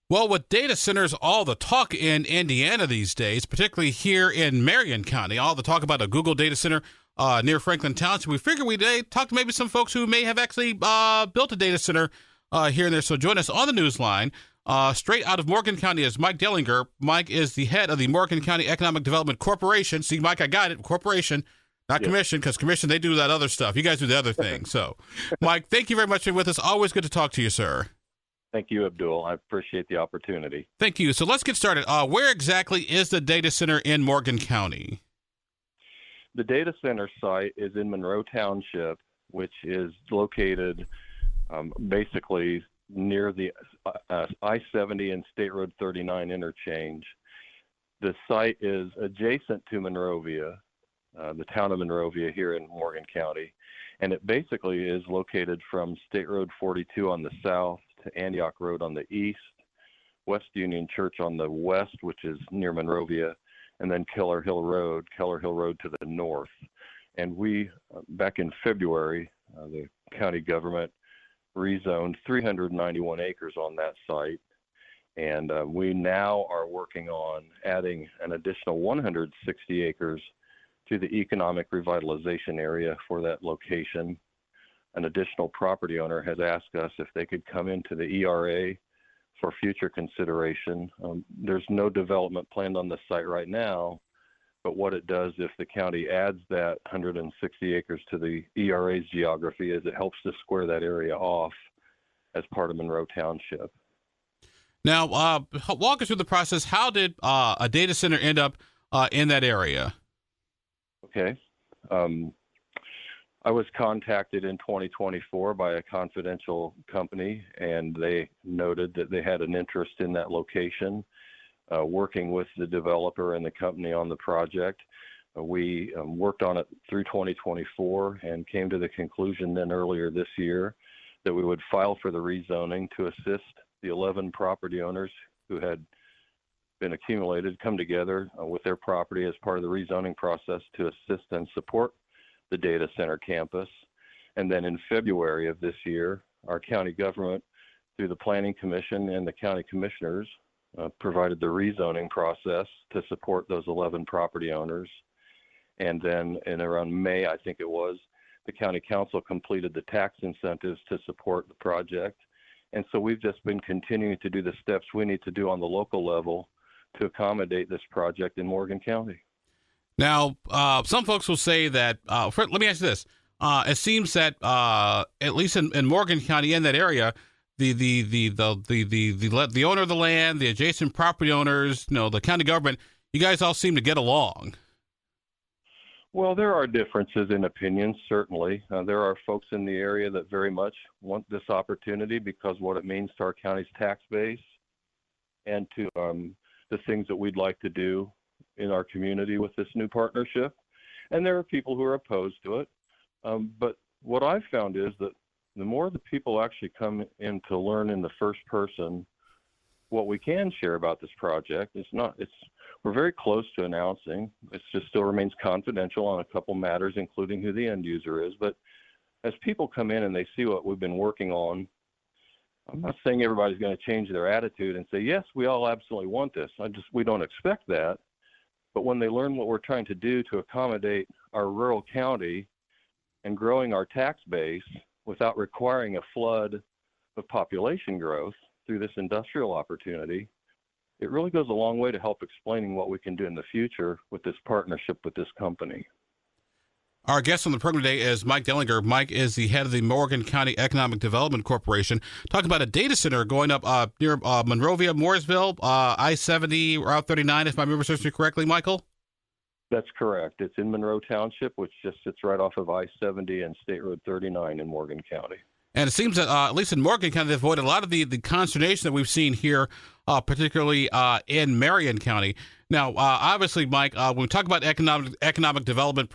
Well, with data centers, all the talk in Indiana these days, particularly here in Marion County, all the talk about a Google data center near Franklin Township, we figured we'd talk to maybe some folks who may have actually built a data center here and there. So join us on the news line. Straight out of Morgan County is Mike Dellinger. Mike is the head of the Morgan County Economic Development Corporation. See, Mike, I got it. Corporation, not commission, because commission, they do that other stuff. You guys do the other thing. So, Mike, thank you very much for being with us. Always good to talk to you, sir. Thank you, Abdul. I appreciate the opportunity. Thank you. So let's get started. Where exactly is the data center in Morgan County? The data center site is in Monroe Township, which is located basically near the I-70 and State Road 39 interchange. The site is adjacent to Monrovia, the town of Monrovia here in Morgan County, and it basically is located from State Road 42 on the south to Antioch Road on the east, West Union Church on the west, which is near Monrovia, and then Keller Hill Road to the north. And we, back in February, the county government rezoned 391 acres on that site. And we now are working on adding an additional 160 acres to the economic revitalization area for that location. An additional property owner has asked us if they could come into the ERA for future consideration. There's no development planned on the site right now, but what it does if the county adds that 160 acres to the ERA's geography is it helps to square that area off as part of Monroe Township. Now, walk us through the process. How did a data center end up in that area? Okay. I was contacted in 2024 by a confidential company, and they noted that they had an interest in that location, working with the developer and the company on the project. We worked on it through 2024 and came to the conclusion then earlier this year that we would file for the rezoning to assist the 11 property owners who had been accumulated, come together with their property as part of the rezoning process to assist and support the data center campus. And then in February of this year, our county government, through the Planning Commission and the county commissioners, provided the rezoning process to support those 11 property owners. And then in around May, I think it was, the county council completed the tax incentives to support the project. And so we've just been continuing to do the steps we need to do on the local level to accommodate this project in Morgan County. Now, some folks will say that. Let me ask you this: it seems that at least in Morgan County, in that area, the owner of the land, the adjacent property owners, the county government, you guys all seem to get along. Well, there are differences in opinions, certainly. There are folks in the area that very much want this opportunity because what it means to our county's tax base and to the things that we'd like to do in our community with this new partnership. And there are people who are opposed to it. But what I've found is that the more the people actually come in to learn in the first person what we can share about this project, we're very close to announcing. It just still remains confidential on a couple matters, including who the end user is. But as people come in and they see what we've been working on, I'm not saying everybody's going to change their attitude and say, yes, we all absolutely want this. We don't expect that. But when they learn what we're trying to do to accommodate our rural county and growing our tax base without requiring a flood of population growth through this industrial opportunity, it really goes a long way to help explaining what we can do in the future with this partnership with this company. Our guest on the program today is Mike Dellinger. Mike is the head of the Morgan County Economic Development Corporation, talking about a data center going up near Monrovia, Mooresville, I-70, Route 39, if my memory serves me correctly, Michael? That's correct. It's in Monroe Township, which just sits right off of I-70 and State Road 39 in Morgan County. And it seems that, at least in Morgan County, they've avoided a lot of the consternation that we've seen here, particularly in Marion County. Now, obviously, Mike, when we talk about economic development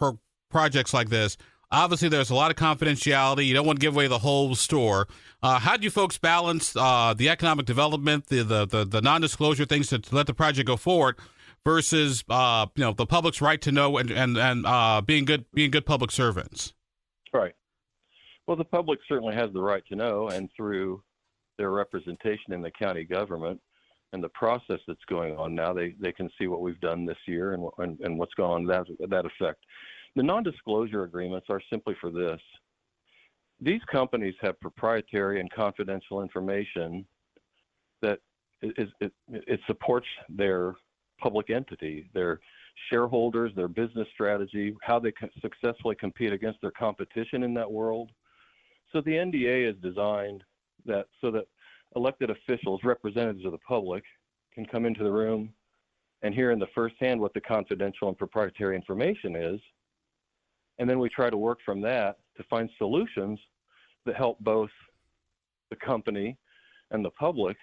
projects like this, obviously there's a lot of confidentiality. You don't want to give away the whole store. How do you folks balance the economic development, the non-disclosure things to let the project go forward versus the public's right to know and being good public servants? Right. Well, the public certainly has the right to know, and through their representation in the county government, and the process that's going on now, they can see what we've done this year and what's gone on that effect. The non-disclosure agreements are simply for this. These companies have proprietary and confidential information that it supports their public entity, their shareholders, their business strategy, how they successfully compete against their competition in that world. So the NDA is designed so that elected officials, representatives of the public, can come into the room and hear in the first hand what the confidential and proprietary information is. And then we try to work from that to find solutions that help both the company and the public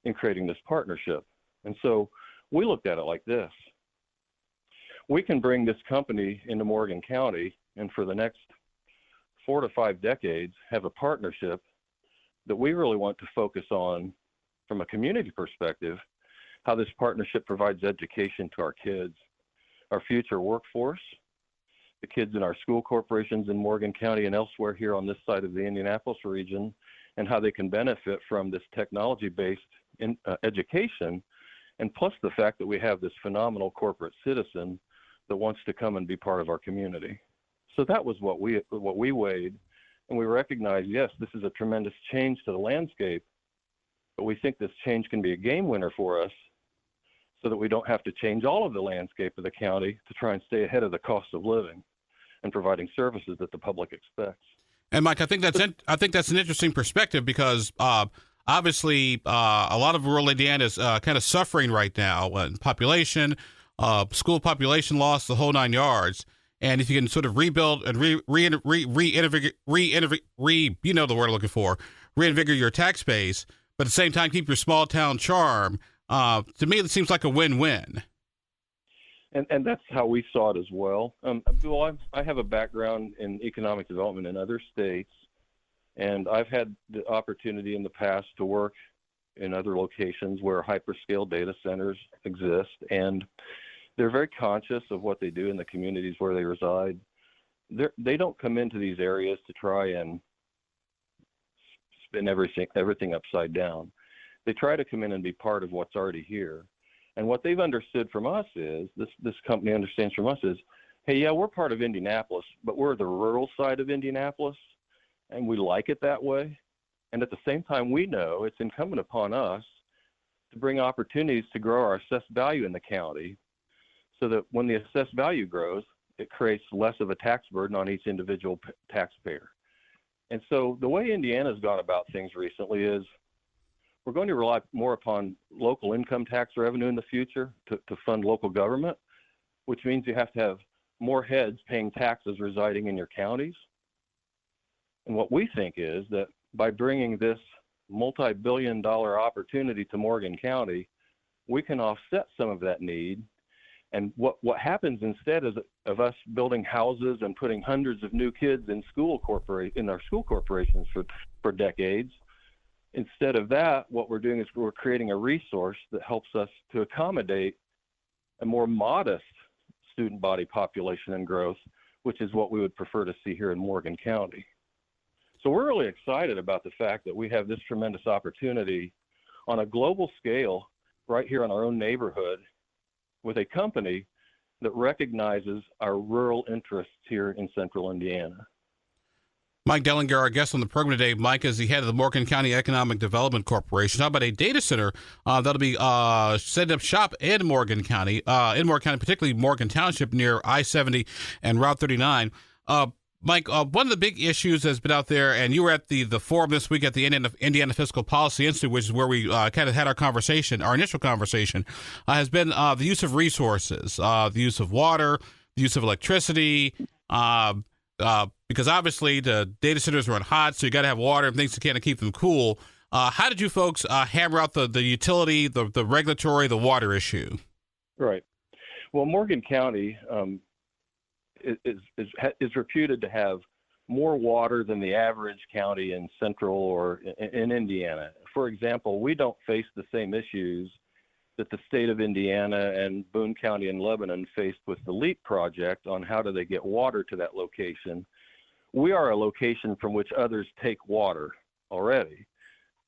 in creating this partnership. And so we looked at it like this. We can bring this company into Morgan County and for the next 4 to 5 decades have a partnership that we really want to focus on from a community perspective, how this partnership provides education to our kids, our future workforce, the kids in our school corporations in Morgan County and elsewhere here on this side of the Indianapolis region, and how they can benefit from this technology-based education, and plus the fact that we have this phenomenal corporate citizen that wants to come and be part of our community. So that was what we weighed, and we recognized, yes, this is a tremendous change to the landscape, but we think this change can be a game winner for us so that we don't have to change all of the landscape of the county to try and stay ahead of the cost of living and providing services that the public expects. And Mike, I think that's an interesting perspective because obviously a lot of rural Indiana is kind of suffering right now in population, school population loss, the whole 9 yards. And if you can sort of rebuild and reinvigorate your tax base, but at the same time keep your small town charm, to me it seems like a win-win. And that's how we saw it as well. Abdul, I have a background in economic development in other states, and I've had the opportunity in the past to work in other locations where hyperscale data centers exist, and they're very conscious of what they do in the communities where they reside. They don't come into these areas to try and spin everything upside down. They try to come in and be part of what's already here. And what they've understood from us is, this company understands from us is, hey, yeah, we're part of Indianapolis, but we're the rural side of Indianapolis, and we like it that way. And at the same time, we know it's incumbent upon us to bring opportunities to grow our assessed value in the county so that when the assessed value grows, it creates less of a tax burden on each individual taxpayer. And so the way Indiana's gone about things recently is we're going to rely more upon local income tax revenue in the future to fund local government, which means you have to have more heads paying taxes residing in your counties. And what we think is that by bringing this multi-billion-dollar opportunity to Morgan County, we can offset some of that need. And what happens instead of us building houses and putting hundreds of new kids in our school corporations for decades, instead of that, what we're doing is we're creating a resource that helps us to accommodate a more modest student body population and growth, which is what we would prefer to see here in Morgan County. So we're really excited about the fact that we have this tremendous opportunity on a global scale right here in our own neighborhood with a company that recognizes our rural interests here in central Indiana. Mike Dellinger, our guest on the program today. Mike is the head of the Morgan County Economic Development Corporation. How about a data center that'll be setting up shop in Morgan County, particularly Morgan Township near I-70 and Route 39. Mike, one of the big issues that's been out there, and you were at the forum this week at the Indiana Fiscal Policy Institute, which is where we kind of had our initial conversation, has been the use of resources, the use of water, the use of electricity, because obviously the data centers run hot, so you got to have water and things to kind of keep them cool. How did you folks hammer out the utility, the regulatory, the water issue? Right. Well, Morgan County is reputed to have more water than the average county in central or in Indiana. For example, we don't face the same issues that the state of Indiana and Boone County and Lebanon faced with the LEAP project on how do they get water to that location. We are a location from which others take water already.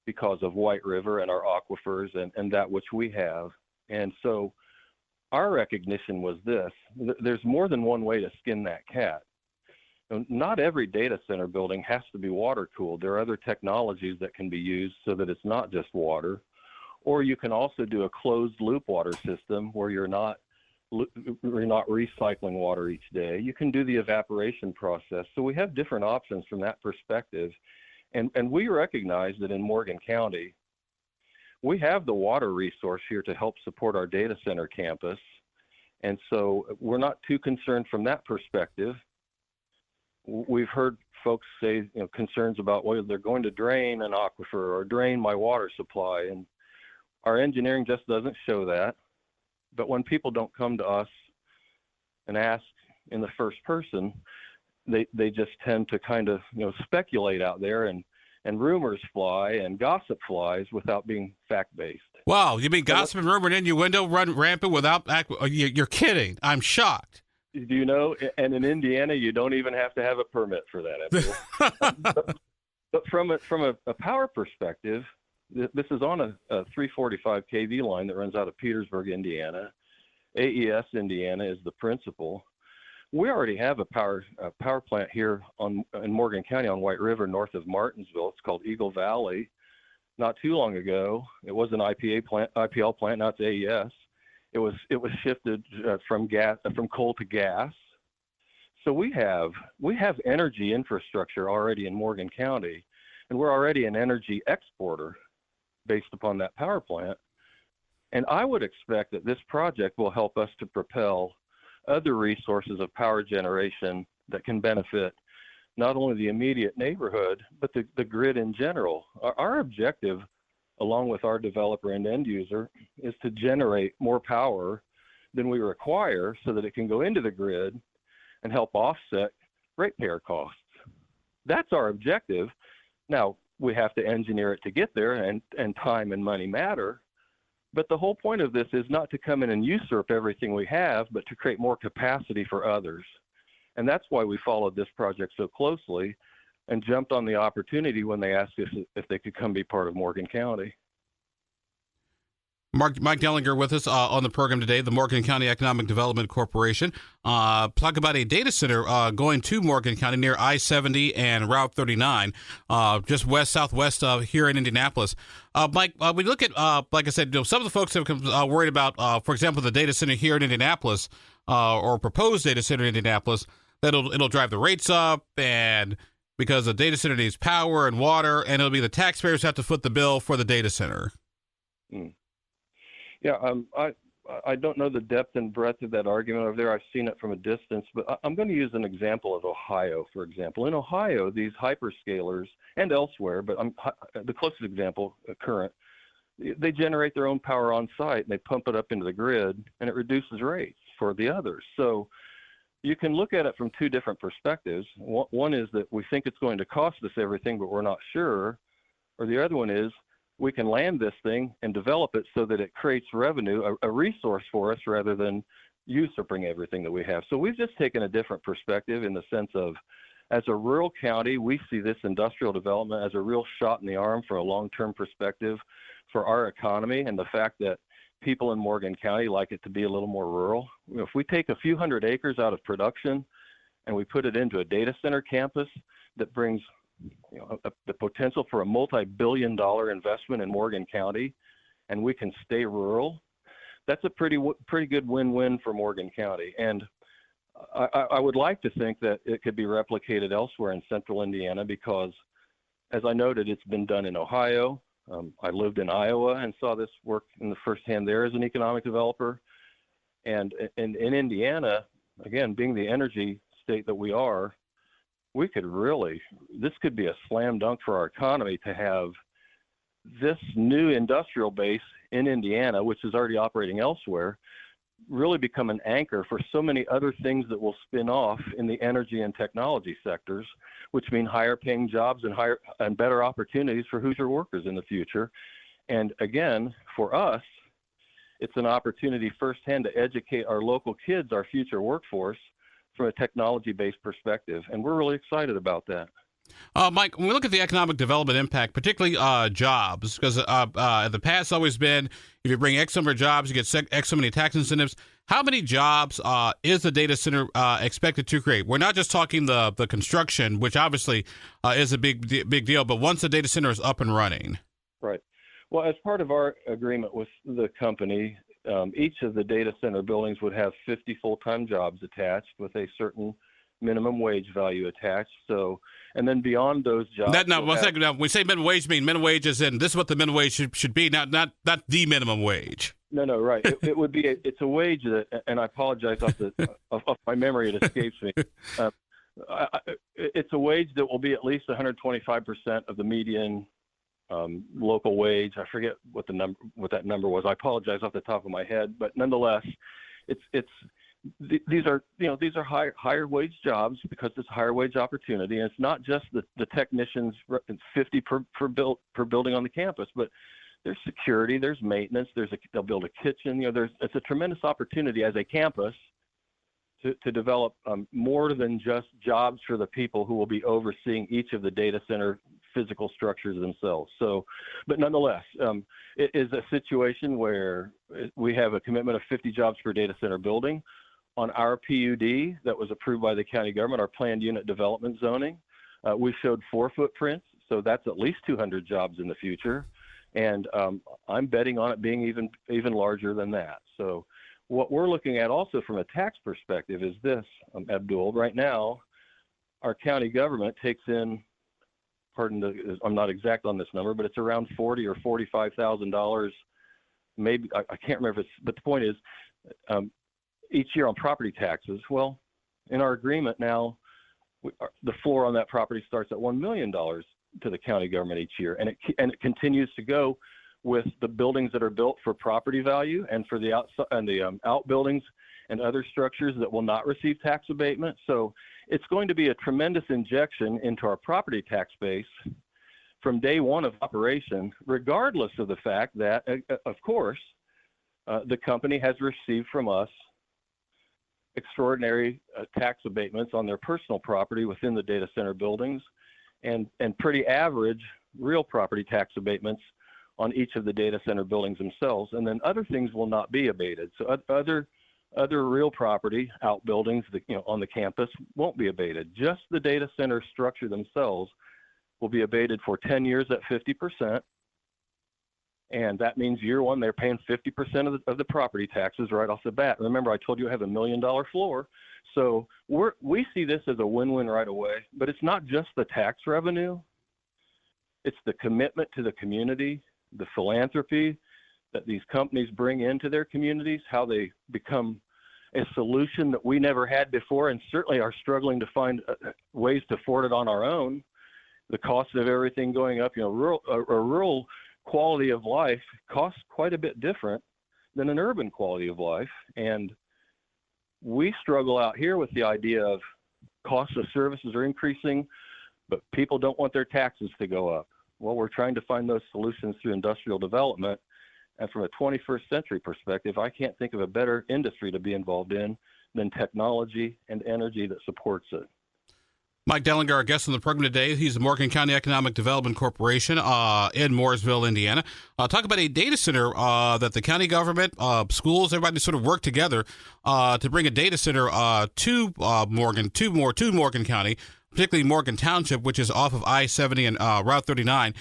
because of White River and our aquifers and that which we have. And so our recognition was this: there's more than one way to skin that cat. Not every data center building has to be water cooled. There are other technologies that can be used so that it's not just water. Or you can also do a closed loop water system where you're not recycling water each day. You can do the evaporation process. So we have different options from that perspective. And we recognize that in Morgan County, we have the water resource here to help support our data center campus. And so we're not too concerned from that perspective. We've heard folks say, concerns about, well, they're going to drain an aquifer or drain my water supply. And our engineering just doesn't show that. But when people don't come to us and ask in the first person, they just tend to kind of speculate out there, and rumors fly and gossip flies without being fact-based. Wow, you mean gossip and rumor and innuendo run rampant without you're kidding. I'm shocked. Do you know, and in Indiana, you don't even have to have a permit for that. But from a power perspective, this is on a 345 kV line that runs out of Petersburg, Indiana. AES Indiana is the principal. We already have a power plant here in Morgan County on White River, north of Martinsville. It's called Eagle Valley. Not too long ago, it was an IPL plant. Now it's AES. It was shifted from coal to gas. So we have energy infrastructure already in Morgan County, and we're already an energy exporter based upon that power plant. And I would expect that this project will help us to propel other resources of power generation that can benefit not only the immediate neighborhood, but the grid in general. Our objective, along with our developer and end user, is to generate more power than we require so that it can go into the grid and help offset ratepayer costs. That's our objective. Now, we have to engineer it to get there, and time and money matter. But the whole point of this is not to come in and usurp everything we have, but to create more capacity for others. And that's why we followed this project so closely and jumped on the opportunity when they asked us if they could come be part of Morgan County. Mike Dellinger with us on the program today, the Morgan County Economic Development Corporation. Talk about a data center going to Morgan County near I-70 and Route 39, just southwest here in Indianapolis. Mike, we look at, like I said, some of the folks have worried about, for example, the data center here in Indianapolis, or proposed data center in Indianapolis, that it'll drive the rates up, and because the data center needs power and water, and it'll be the taxpayers who have to foot the bill for the data center. Yeah, I don't know the depth and breadth of that argument over there. I've seen it from a distance, but I'm going to use an example of Ohio, for example. In Ohio, these hyperscalers, and elsewhere, but the closest example, current, they generate their own power on site, and they pump it up into the grid, and it reduces rates for the others. So you can look at it from two different perspectives. One is that we think it's going to cost us everything, but we're not sure. Or the other one is, we can land this thing and develop it so that it creates revenue, a resource for us, rather than usurping everything that we have. So we've just taken a different perspective in the sense of, as a rural county, we see this industrial development as a real shot in the arm for a long-term perspective for our economy, and the fact that people in Morgan County like it to be a little more rural. If we take a few hundred acres out of production and we put it into a data center campus that brings the potential for a multi-billion-dollar investment in Morgan County, and we can stay rural, that's a pretty good win-win for Morgan County. And I would like to think that it could be replicated elsewhere in central Indiana, because, as I noted, it's been done in Ohio. I lived in Iowa and saw this work in the firsthand there as an economic developer. And in Indiana, again, being the energy state that we are, this could be a slam dunk for our economy to have this new industrial base in Indiana, which is already operating elsewhere, really become an anchor for so many other things that will spin off in the energy and technology sectors, which mean higher paying jobs and better opportunities for Hoosier workers in the future. And again, for us, it's an opportunity firsthand to educate our local kids, our future workforce, from a technology-based perspective, and we're really excited about that. Mike, when we look at the economic development impact, particularly jobs, because the past has always been if you bring X number of jobs, you get X so many tax incentives. How many jobs is the data center expected to create? We're not just talking the construction, which obviously is a big deal, but once the data center is up and running. Right. Well, as part of our agreement with the company, each of the data center buildings would have 50 full-time jobs attached with a certain minimum wage value attached. So, and then beyond those jobs, One second. Now, when we say minimum wage, minimum wage is in this is what the minimum wage should be, not the minimum wage. No, right. It would be it's a wage that, and I apologize off my memory, it escapes me. It's a wage that will be at least 125% of the median local wage. I forget what that number was. I apologize off the top of my head, but nonetheless, these are higher wage jobs because it's a higher wage opportunity, and it's not just the technicians. It's 50 per building on the campus, but there's security, there's maintenance, they'll build a kitchen. It's a tremendous opportunity as a campus to develop more than just jobs for the people who will be overseeing each of the data center physical structures themselves. So, but nonetheless, it is a situation where we have a commitment of 50 jobs per data center building. On our PUD that was approved by the county government, our planned unit development zoning, we showed 4 footprints, so that's at least 200 jobs in the future. And I'm betting on it being even larger than that. So what we're looking at also from a tax perspective is this, Abdul. Right now, our county government takes in, I'm not exact on this number, but it's around $40,000 or $45,000. Maybe I can't remember. But the point is, each year on property taxes. Well, in our agreement now, the floor on that property starts at $1 million to the county government each year, and it continues to go with the buildings that are built for property value and for the outside and the outbuildings and other structures that will not receive tax abatement. So it's going to be a tremendous injection into our property tax base from day one of operation, regardless of the fact that, of course, the company has received from us extraordinary tax abatements on their personal property within the data center buildings, and pretty average real property tax abatements on each of the data center buildings themselves. And then other things will not be abated. So other real property outbuildings on the campus won't be abated. Just the data center structure themselves will be abated for 10 years at 50%. And that means year one, they're paying 50% of the property taxes right off the bat. Remember, I told you I have $1 million floor. So we see this as a win-win right away, but it's not just the tax revenue. It's the commitment to the community, the philanthropy that these companies bring into their communities, how they become a solution that we never had before and certainly are struggling to find ways to afford it on our own. The cost of everything going up, rural quality of life costs quite a bit different than an urban quality of life. And we struggle out here with the idea of costs of services are increasing, but people don't want their taxes to go up. Well, we're trying to find those solutions through industrial development. And from a 21st century perspective, I can't think of a better industry to be involved in than technology and energy that supports it. Mike Dellinger, our guest on the program today. He's the Morgan County Economic Development Corporation in Mooresville, Indiana. Talk about a data center that the county government, schools, everybody sort of work together to bring a data center to Morgan County, particularly Morgan Township, which is off of I-70 and Route 39.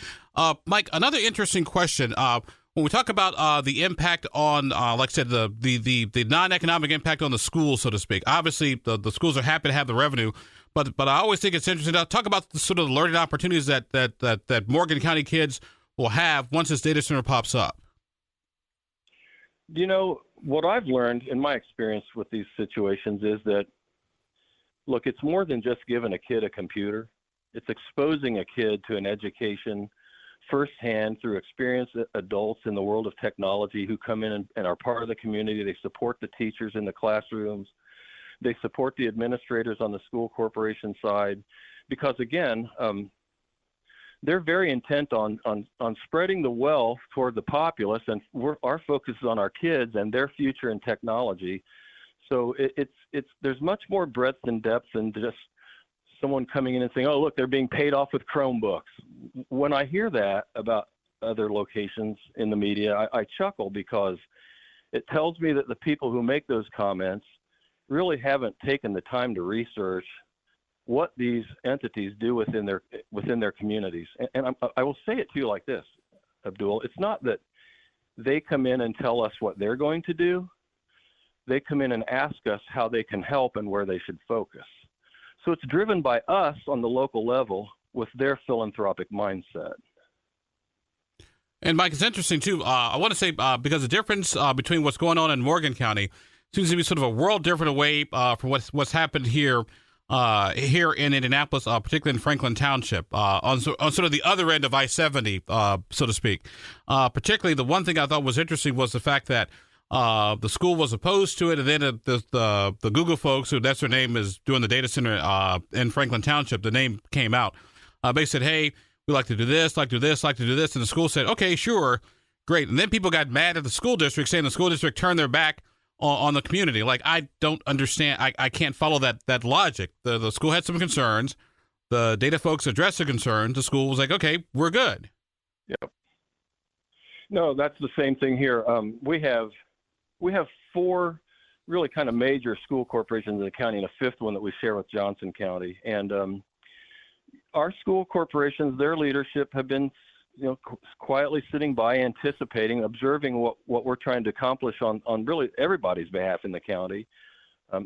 Mike, another interesting question. When we talk about the impact on, like I said, the non-economic impact on the schools, so to speak, obviously the schools are happy to have the revenue, but I always think it's interesting to talk about the sort of learning opportunities that Morgan County kids will have once this data center pops up. What I've learned in my experience with these situations is that, look, it's more than just giving a kid a computer. It's exposing a kid to an education firsthand through experienced adults in the world of technology who come in and are part of the community. They support the teachers in the classrooms. They support the administrators on the school corporation side because, again, they're very intent on spreading the wealth toward the populace, and our focus is on our kids and their future in technology. So there's much more breadth and depth than just someone coming in and saying, oh, look, they're being paid off with Chromebooks. When I hear that about other locations in the media, I chuckle, because it tells me that the people who make those comments really haven't taken the time to research what these entities do within their communities. And I will say it to you like this, Abdul. It's not that they come in and tell us what they're going to do. They come in and ask us how they can help and where they should focus. So it's driven by us on the local level with their philanthropic mindset. And Mike, it's interesting too. I want to say because the difference between what's going on in Morgan County seems to be sort of a world different away from what's happened here in Indianapolis, particularly in Franklin Township, on sort of the other end of I-70, so to speak. Particularly, the one thing I thought was interesting was the fact that the school was opposed to it, and then the Google folks, who that's their name, is doing the data center in Franklin Township. The name came out. They said, "Hey, we like to do this, like to do this, like to do this," and the school said, "Okay, sure, great." And then people got mad at the school district, saying the school district turned their back on the community. Like, I don't understand. I can't follow that logic. The school had some concerns. The data folks addressed the concerns. The school was like, "Okay, we're good." Yep. No, that's the same thing here. We have four really kind of major school corporations in the county, and a fifth one that we share with Johnson County. And our school corporations, their leadership have been, quietly sitting by, anticipating, observing what we're trying to accomplish on really everybody's behalf in the county.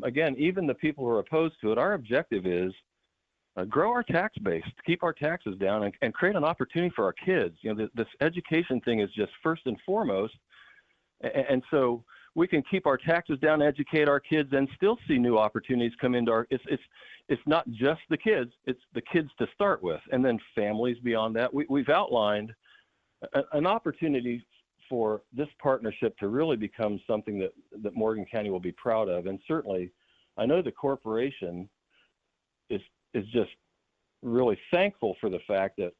Again, even the people who are opposed to it, our objective is grow our tax base, keep our taxes down, and create an opportunity for our kids. This education thing is just first and foremost. And so we can keep our taxes down, educate our kids, and still see new opportunities come into our. It's not just the kids; it's the kids to start with, and then families beyond that. We've outlined an opportunity for this partnership to really become something that Morgan County will be proud of, and certainly, I know the corporation is just really thankful for the fact that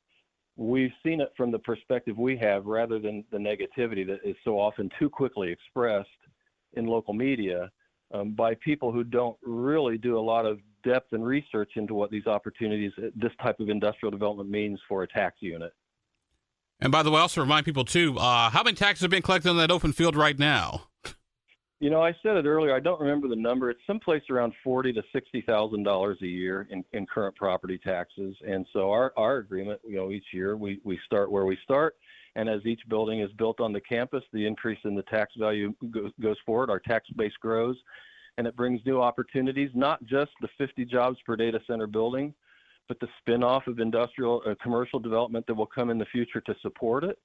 we've seen it from the perspective we have, rather than the negativity that is so often too quickly expressed in local media by people who don't really do a lot of depth and research into what these opportunities, this type of industrial development, means for a tax unit. And by the way, also remind people too, how many taxes are being collected on that open field right now? I said it earlier. I don't remember the number. It's someplace around $40,000 to $60,000 a year in current property taxes. And so our agreement, each year we start where we start, and as each building is built on the campus, the increase in the tax value goes forward. Our tax base grows, and it brings new opportunities. Not just the 50 jobs per data center building, but the spin-off of industrial commercial development that will come in the future to support it.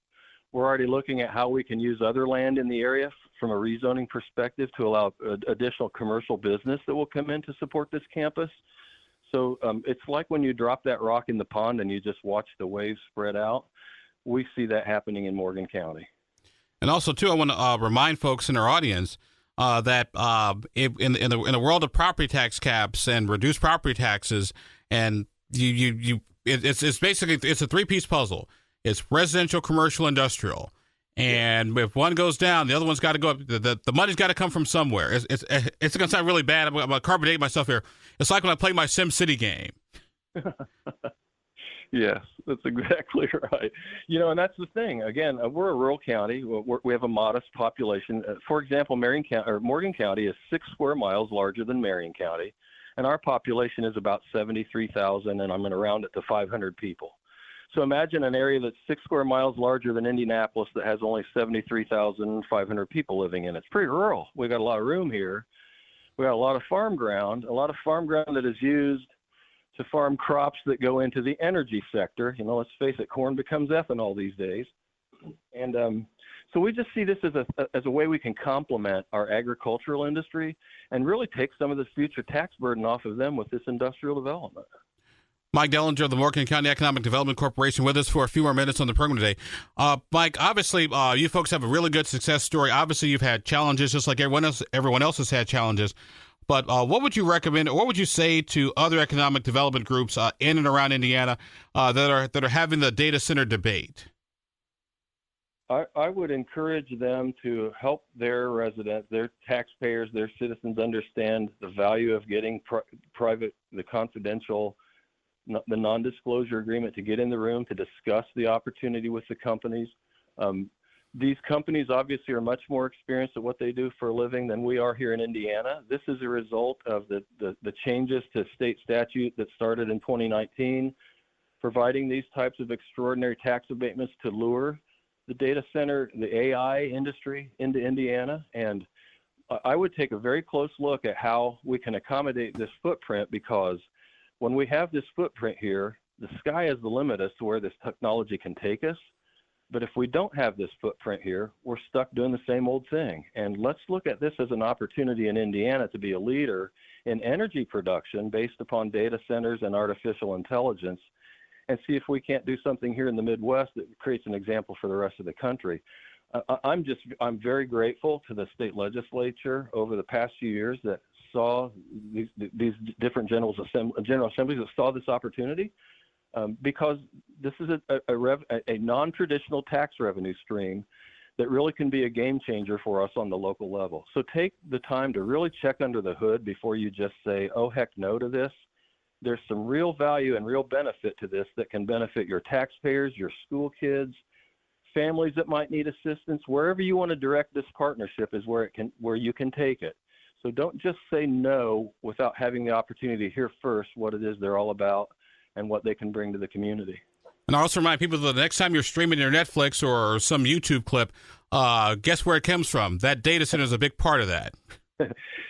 We're already looking at how we can use other land in the area from a rezoning perspective to allow additional commercial business that will come in to support this campus. So it's like when you drop that rock in the pond and you just watch the waves spread out. We see that happening in Morgan County. And also, too, I want to remind folks in our audience that in the world of property tax caps and reduced property taxes, and it's basically a three-piece puzzle. It's residential, commercial, industrial. And if one goes down, the other one's got to go up. The money's got to come from somewhere. It's going to sound really bad. I'm going to carbonate myself here. It's like when I play my SimCity game. Yes, that's exactly right. And that's the thing. Again, we're a rural county. We have a modest population. For example, Morgan County is 6 square miles larger than Marion County, and our population is about 73,000, and I'm going to round it to 500 people. So imagine an area that's 6 square miles larger than Indianapolis that has only 73,500 people living in it. It's pretty rural. We've got a lot of room here. We got a lot of farm ground that is used to farm crops that go into the energy sector. Let's face it, corn becomes ethanol these days. And so we just see this as a way we can complement our agricultural industry and really take some of this future tax burden off of them with this industrial development. Mike Dellinger of the Morgan County Economic Development Corporation with us for a few more minutes on the program today. Mike, obviously, you folks have a really good success story. Obviously, you've had challenges just like everyone else has had challenges. But what would you recommend, or what would you say to other economic development groups in and around Indiana that are having the data center debate? I would encourage them to help their residents, their taxpayers, their citizens understand the value of getting the confidential the non-disclosure agreement to get in the room to discuss the opportunity with the companies. These companies obviously are much more experienced at what they do for a living than we are here in Indiana. This is a result of the changes to state statute that started in 2019, providing these types of extraordinary tax abatements to lure the data center, the AI industry into Indiana. And I would take a very close look at how we can accommodate this footprint, because when we have this footprint here, the sky is the limit as to where this technology can take us. But if we don't have this footprint here, we're stuck doing the same old thing. And let's look at this as an opportunity in Indiana to be a leader in energy production based upon data centers and artificial intelligence, and see if we can't do something here in the Midwest that creates an example for the rest of the country. I'm very grateful to the state legislature over the past few years that saw these different general assemblies that saw this opportunity, because this is a non-traditional tax revenue stream that really can be a game changer for us on the local level. So take the time to really check under the hood before you just say, oh, heck no to this. There's some real value and real benefit to this that can benefit your taxpayers, your school kids, families that might need assistance. Wherever you want to direct this partnership is where you can take it. So don't just say no without having the opportunity to hear first what it is they're all about and what they can bring to the community. And I also remind people that the next time you're streaming your Netflix or some YouTube clip, guess where it comes from? That data center is a big part of that.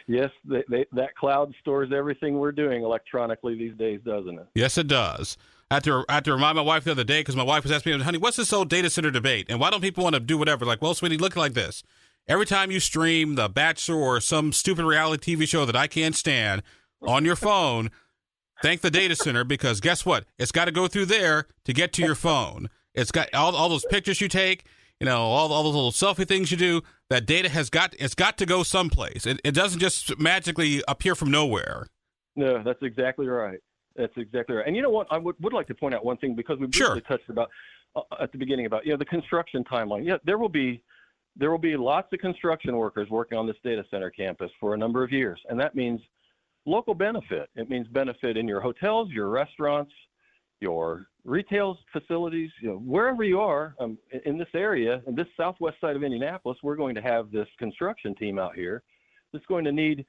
Yes, that cloud stores everything we're doing electronically these days, doesn't it? Yes, it does. I had to remind my wife the other day, because my wife was asking me, honey, what's this whole data center debate? And why don't people want to do whatever? Like, well, sweetie, look like this. Every time you stream The Bachelor or some stupid reality TV show that I can't stand on your phone, thank the data center, because guess what? It's got to go through there to get to your phone. It's got all those pictures you take, all those little selfie things you do. That data it's got to go someplace. It doesn't just magically appear from nowhere. No, that's exactly right. That's exactly right. And you know what? I would like to point out one thing, because we briefly touched about at the beginning about the construction timeline. Yeah, there will be lots of construction workers working on this data center campus for a number of years, and that means local benefit. It means benefit in your hotels, your restaurants, your retail facilities, wherever you are in this area, in this southwest side of Indianapolis. We're going to have this construction team out here that's going to need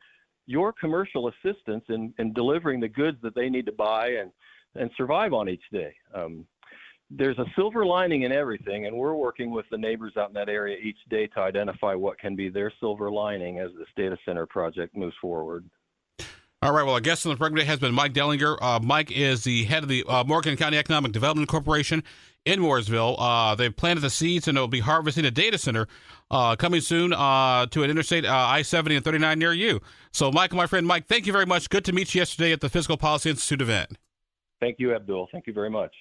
your commercial assistance in delivering the goods that they need to buy and survive on each day. There's a silver lining in everything, and we're working with the neighbors out in that area each day to identify what can be their silver lining as this data center project moves forward. All right. Well, our guest on the program today has been Mike Dellinger. Mike is the head of the Morgan County Economic Development Corporation in Mooresville. They've planted the seeds, and they'll be harvesting a data center coming soon to an interstate I-70 and 39 near you. So, Mike, my friend Mike, thank you very much. Good to meet you yesterday at the Fiscal Policy Institute event. Thank you, Abdul. Thank you very much.